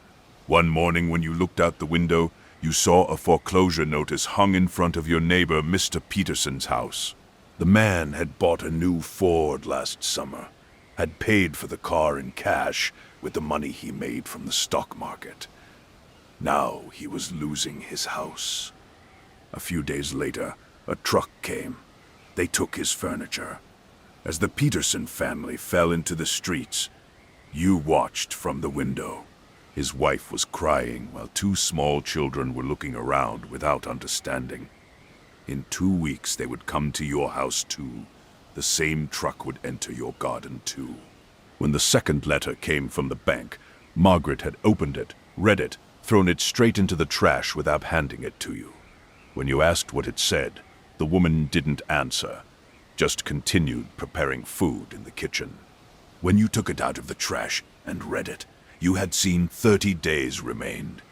one morning when you looked out the window, you saw a foreclosure notice hung in front of your neighbor Mr. Peterson's house. The man had bought a new Ford last summer, had paid for the car in cash with the money he made from the stock market. Now he was losing his house. A few days later, a truck came. They took his furniture. As the Peterson family fell into the streets, you watched from the window. His wife was crying while 2 small children were looking around without understanding. In 2 weeks they would come to your house too. The same truck would enter your garden too. When the second letter came from the bank, Margaret had opened it, read it, thrown it straight into the trash without handing it to you. When you asked what it said, the woman didn't answer, just continued preparing food in the kitchen. When you took it out of the trash and read it, you had seen 30 days remained.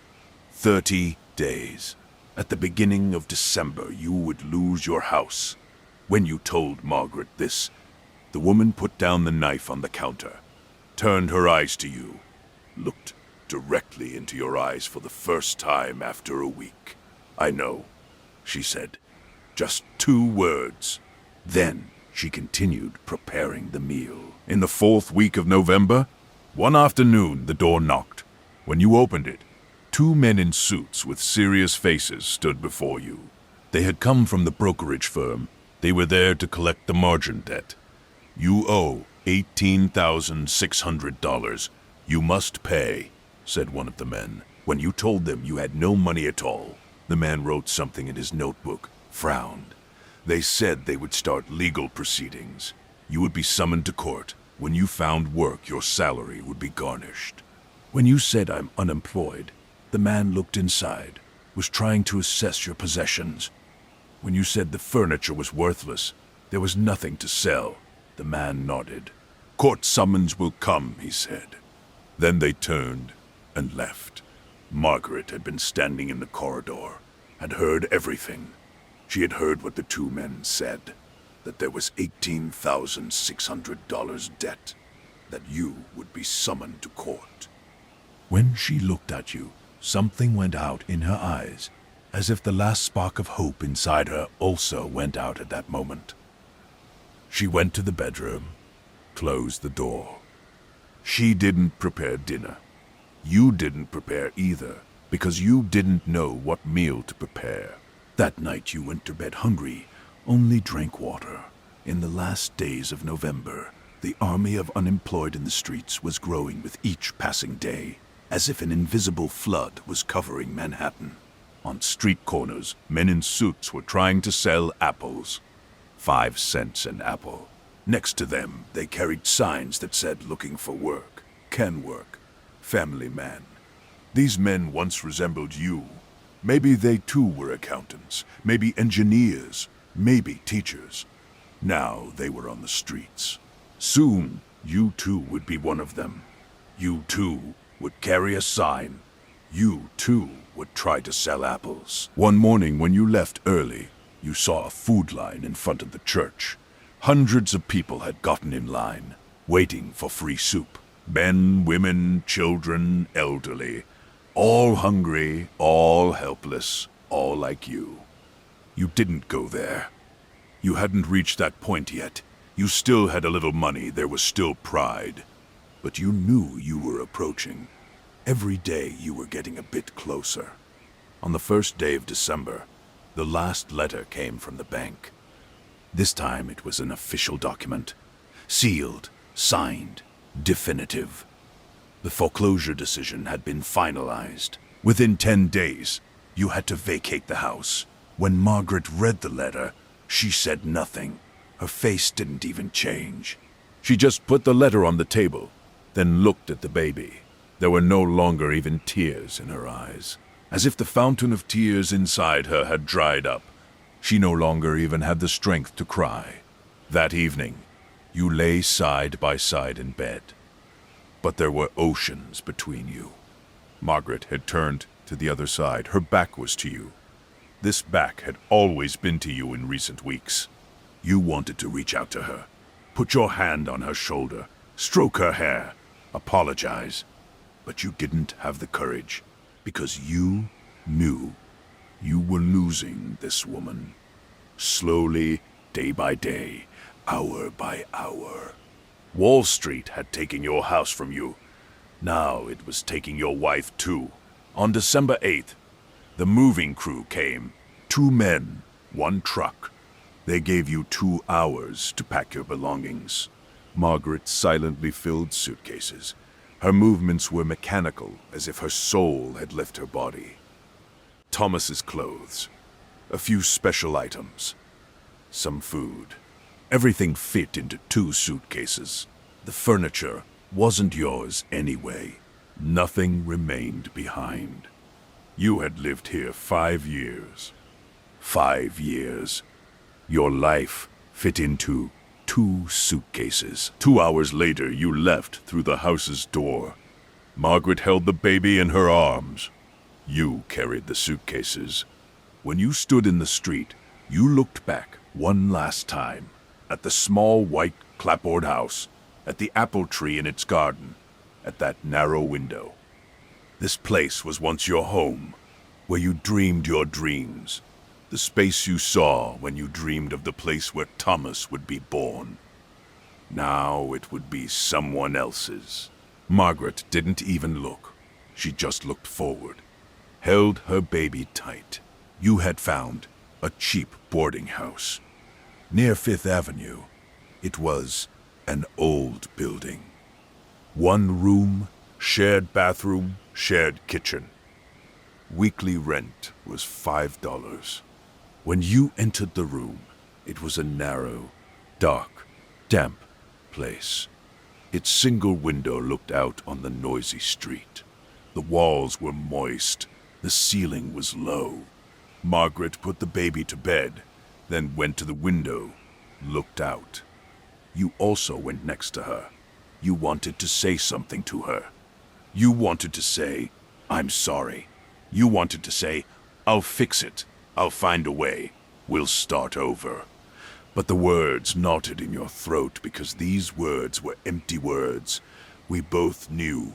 30 days. At the beginning of December, you would lose your house. When you told Margaret this, the woman put down the knife on the counter, turned her eyes to you, looked directly into your eyes for the first time after a week. "I know," she said. Just 2 words. Then she continued preparing the meal. In the 4th week of November, one afternoon the door knocked. When you opened it, 2 men in suits with serious faces stood before you. They had come from the brokerage firm. They were there to collect the margin debt. "You owe $18,600. You must pay," said one of the men. When you told them you had no money at all, the man wrote something in his notebook, frowned. They said they would start legal proceedings. You would be summoned to court. When you found work, your salary would be garnished. When you said, "I'm unemployed," the man looked inside, was trying to assess your possessions. When you said the furniture was worthless, there was nothing to sell, the man nodded. "Court summons will come," he said. Then they turned and left. Margaret had been standing in the corridor, had heard everything. She had heard what the 2 men said, that there was $18,600 debt, that you would be summoned to court. When she looked at you, something went out in her eyes, as if the last spark of hope inside her also went out at that moment. She went to the bedroom, closed the door. She didn't prepare dinner. You didn't prepare either, because you didn't know what meal to prepare. That night you went to bed hungry, only drank water. In the last days of November, the army of unemployed in the streets was growing with each passing day, as if an invisible flood was covering Manhattan. On street corners, men in suits were trying to sell apples. 5 cents an apple. Next to them, they carried signs that said looking for work, can work, family man. These men once resembled you. Maybe they too were accountants, maybe engineers, maybe teachers. Now they were on the streets. Soon, you too would be one of them. You too would carry a sign. You too would try to sell apples. One morning when you left early, you saw a food line in front of the church. Hundreds of people had gotten in line, waiting for free soup. Men, women, children, elderly. All hungry, all helpless, all like you. You didn't go there. You hadn't reached that point yet. You still had a little money, there was still pride. But you knew you were approaching. Every day you were getting a bit closer. On the first day of December, the last letter came from the bank. This time it was an official document. Sealed, signed, definitive. The foreclosure decision had been finalized. Within 10 days, you had to vacate the house. When Margaret read the letter, she said nothing. Her face didn't even change. She just put the letter on the table, then looked at the baby. There were no longer even tears in her eyes, as if the fountain of tears inside her had dried up. She no longer even had the strength to cry. That evening, you lay side by side in bed. But there were oceans between you. Margaret had turned to the other side. Her back was to you. This back had always been to you in recent weeks. You wanted to reach out to her, put your hand on her shoulder, stroke her hair, apologize. But you didn't have the courage, because you knew you were losing this woman. Slowly, day by day, hour by hour. Wall Street had taken your house from you. Now it was taking your wife too. On December 8th, the moving crew came. 2 men, 1 truck. They gave you 2 hours to pack your belongings. Margaret silently filled suitcases. Her movements were mechanical, as if her soul had left her body. Thomas's clothes, a few special items, some food. Everything fit into 2 suitcases. The furniture wasn't yours anyway. Nothing remained behind. You had lived here 5 years. 5 years. Your life fit into 2 suitcases. 2 hours later, you left through the house's door. Margaret held the baby in her arms. You carried the suitcases. When you stood in the street, you looked back one last time at the small white clapboard house, at the apple tree in its garden, at that narrow window. This place was once your home, where you dreamed your dreams. The space you saw when you dreamed of the place where Thomas would be born. Now it would be someone else's. Margaret didn't even look. She just looked forward, held her baby tight. You had found a cheap boarding house. Near 5th Avenue, it was an old building. 1 room, shared bathroom, shared kitchen. Weekly rent was $5. When you entered the room, it was a narrow, dark, damp place. Its single window looked out on the noisy street. The walls were moist, the ceiling was low. Margaret put the baby to bed, then went to the window, looked out. You also went next to her. You wanted to say something to her. You wanted to say, "I'm sorry." You wanted to say, "I'll fix it. I'll find a way. We'll start over." But the words knotted in your throat because these words were empty words. We both knew.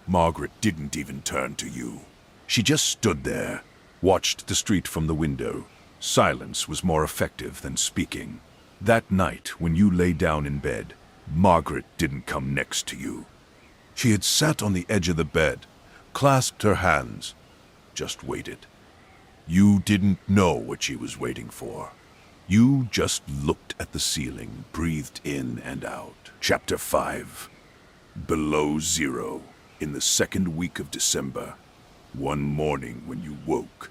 Margaret didn't even turn to you. She just stood there, watched the street from the window. Silence was more effective than speaking. That night, when you lay down in bed, Margaret didn't come next to you. She had sat on the edge of the bed, clasped her hands, just waited. You didn't know what she was waiting for. You just looked at the ceiling, breathed in and out. Chapter 5. Below Zero. In the second week of December, one morning when you woke,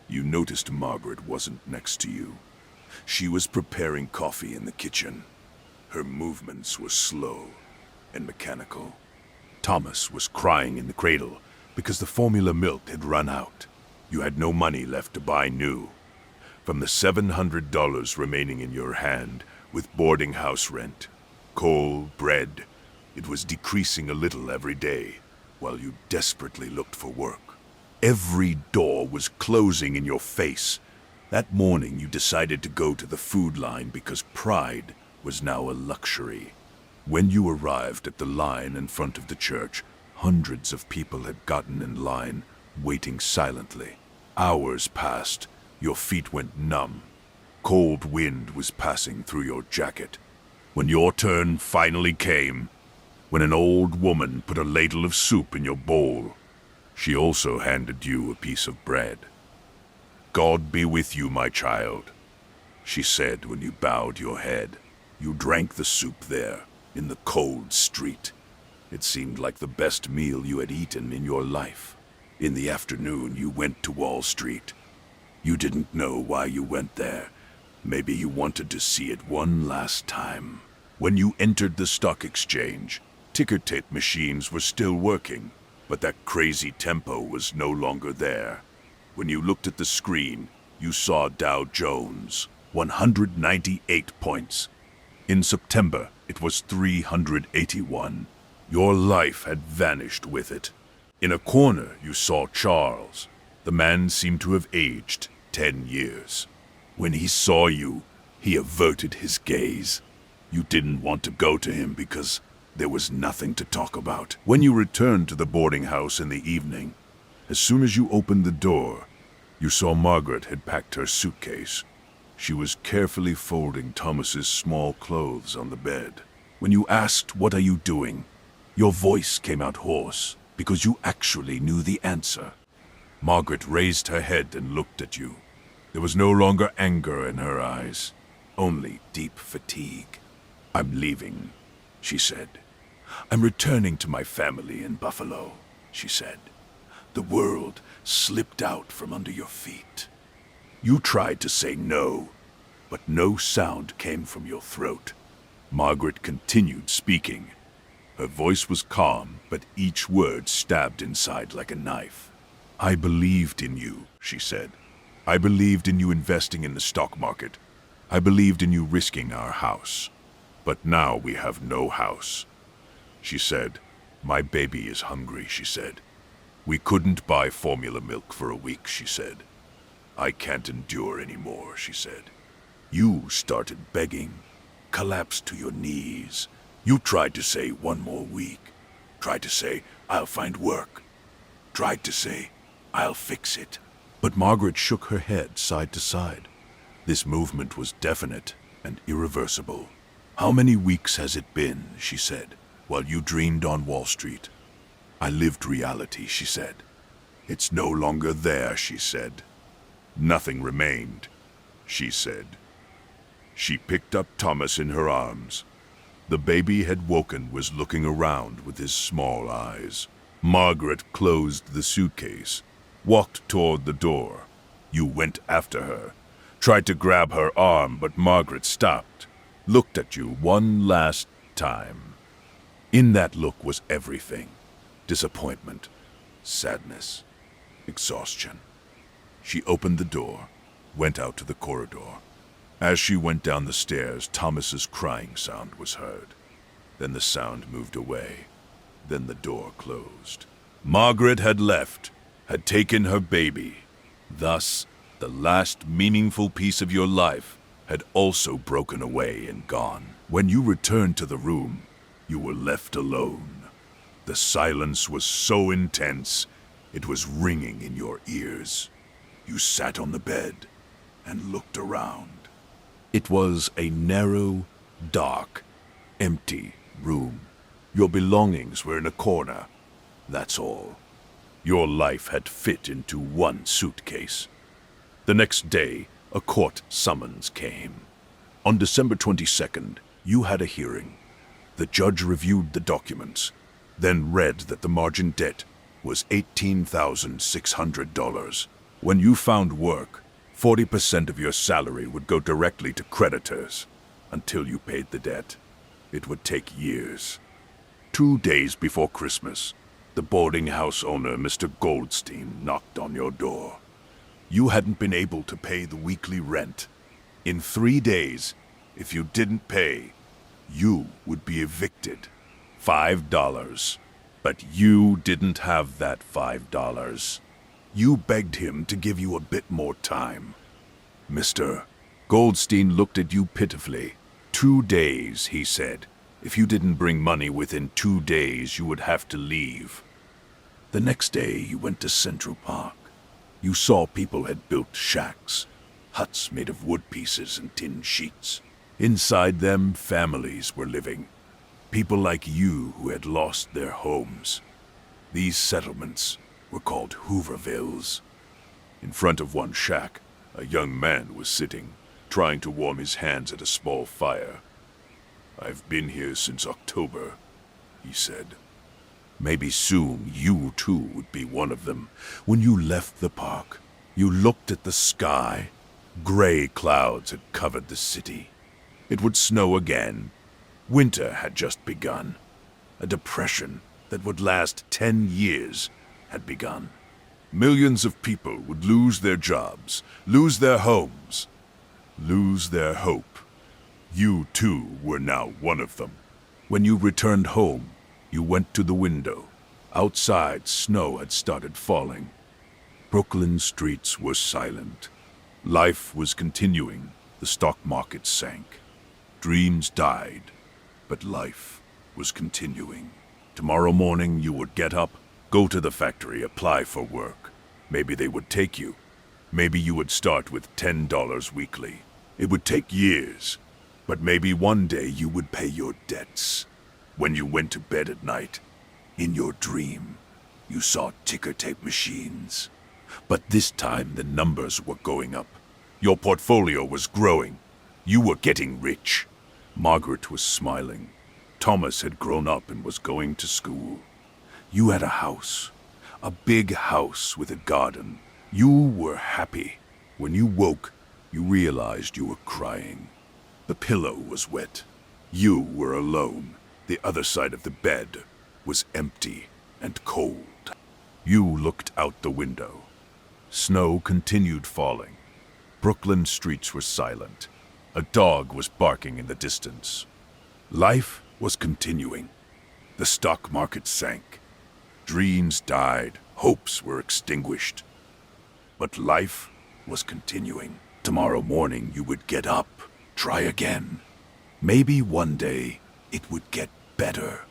you noticed Margaret wasn't next to you. She was preparing coffee in the kitchen. Her movements were slow and mechanical. Thomas was crying in the cradle because the formula milk had run out. You had no money left to buy new. From the $700 remaining in your hand, with boarding house rent, coal, bread, it was decreasing a little every day while you desperately looked for work. Every door was closing in your face. That morning you decided to go to the food line because pride was now a luxury. When you arrived at the line in front of the church, hundreds of people had gotten in line, waiting silently. Hours passed. Your feet went numb. Cold wind was passing through your jacket. When your turn finally came, when an old woman put a ladle of soup in your bowl, she also handed you a piece of bread. "God be with you, my child," she said when you bowed your head. You drank the soup there, in the cold street. It seemed like the best meal you had eaten in your life. In the afternoon, you went to Wall Street. You didn't know why you went there. Maybe you wanted to see it one last time. When you entered the stock exchange, ticker tape machines were still working, but that crazy tempo was no longer there. When you looked at the screen, you saw Dow Jones, 198 points. In September, it was 381. Your life had vanished with it. In a corner, you saw Charles. The man seemed to have aged 10 years. When he saw you, he averted his gaze. You didn't want to go to him because there was nothing to talk about. When you returned to the boarding house in the evening, as soon as you opened the door, you saw Margaret had packed her suitcase. She was carefully folding Thomas's small clothes on the bed. When you asked, "What are you doing?" your voice came out hoarse because you actually knew the answer. Margaret raised her head and looked at you. There was no longer anger in her eyes, only deep fatigue. "I'm leaving," she said. "I'm returning to my family in Buffalo," she said. "The world slipped out from under your feet." You tried to say no, but no sound came from your throat. Margaret continued speaking. Her voice was calm, but each word stabbed inside like a knife. "I believed in you," she said. "I believed in you investing in the stock market. I believed in you risking our house. But now we have no house." She said, "My baby is hungry," she said. "We couldn't buy formula milk for a week," she said. "I can't endure anymore," she said. You started begging, collapsed to your knees. You tried to say one more week. Tried to say, "I'll find work." Tried to say, "I'll fix it." But Margaret shook her head side to side. This movement was definite and irreversible. "How many weeks has it been," she said, "while you dreamed on Wall Street?" "I lived reality," she said. "It's no longer there," she said. "Nothing remained," she said. She picked up Thomas in her arms. The baby had woken, was looking around with his small eyes. Margaret closed the suitcase, walked toward the door. You went after her, tried to grab her arm, but Margaret stopped, looked at you one last time. In that look was everything: disappointment, sadness, exhaustion. She opened the door, went out to the corridor. As she went down the stairs, Thomas's crying sound was heard. Then the sound moved away. Then the door closed. Margaret had left, had taken her baby. Thus, the last meaningful piece of your life had also broken away and gone. When you returned to the room, you were left alone. The silence was so intense, it was ringing in your ears. You sat on the bed and looked around. It was a narrow, dark, empty room. Your belongings were in a corner. That's all. Your life had fit into one suitcase. The next day, a court summons came. On December 22nd, you had a hearing. The judge reviewed the documents, then read that the margin debt was $18,600. When you found work, 40% of your salary would go directly to creditors until you paid the debt. It would take years. 2 days before Christmas, the boarding house owner, Mr. Goldstein, knocked on your door. You hadn't been able to pay the weekly rent. In 3 days, if you didn't pay, you would be evicted. $5. But you didn't have that $5. You begged him to give you a bit more time. Mr. Goldstein looked at you pitifully. 2 days, he said. If you didn't bring money within 2 days, you would have to leave. The next day, you went to Central Park. You saw people had built shacks, huts made of wood pieces and tin sheets. Inside them, families were living. People like you who had lost their homes. These settlements were called Hoovervilles. In front of one shack, a young man was sitting, trying to warm his hands at a small fire. "I've been here since October," he said. Maybe soon you too would be one of them. When you left the park, you looked at the sky. Gray clouds had covered the city. It would snow again. Winter had just begun. A depression that would last 10 years had begun. Millions of people would lose their jobs, lose their homes, lose their hope. You too were now one of them. When you returned home, you went to the window. Outside, snow had started falling. Brooklyn streets were silent. Life was continuing. The stock market sank. Dreams died, but life was continuing. Tomorrow morning you would get up, go to the factory, apply for work. Maybe they would take you. Maybe you would start with $10 weekly. It would take years, but maybe one day you would pay your debts. When you went to bed at night, in your dream, you saw ticker tape machines. But this time the numbers were going up. Your portfolio was growing. You were getting rich. Margaret was smiling. Thomas had grown up and was going to school. You had a house, a big house with a garden. You were happy. When you woke, you realized you were crying. The pillow was wet. You were alone. The other side of the bed was empty and cold. You looked out the window. Snow continued falling. Brooklyn streets were silent. A dog was barking in the distance. Life was continuing. The stock market sank. Dreams died. Hopes were extinguished. But life was continuing. Tomorrow morning you would get up, try again. Maybe one day it would get better.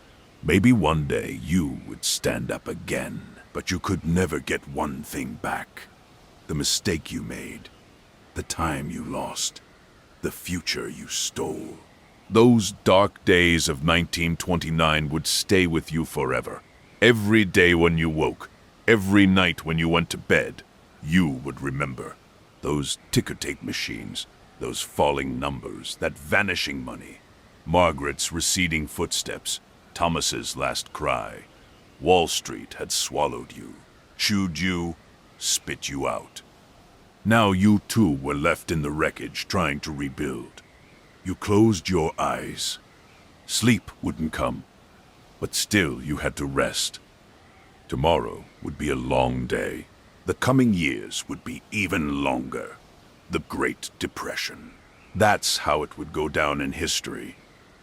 Maybe one day you would stand up again. But you could never get one thing back. The mistake you made. The time you lost. The future you stole. Those dark days of 1929 would stay with you forever. Every day when you woke, every night when you went to bed, you would remember. Those ticker tape machines, those falling numbers, that vanishing money. Margaret's receding footsteps, Thomas's last cry. Wall Street had swallowed you, chewed you, spit you out. Now you too were left in the wreckage trying to rebuild. You closed your eyes. Sleep wouldn't come, but still you had to rest. Tomorrow would be a long day. The coming years would be even longer. The Great Depression. That's how it would go down in history.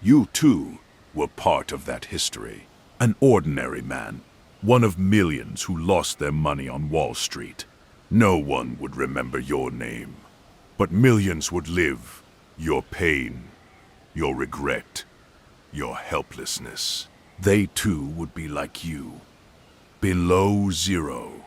You too were part of that history. An ordinary man, one of millions who lost their money on Wall Street. No one would remember your name, but millions would live your pain, your regret, your helplessness. They too would be like you, below zero.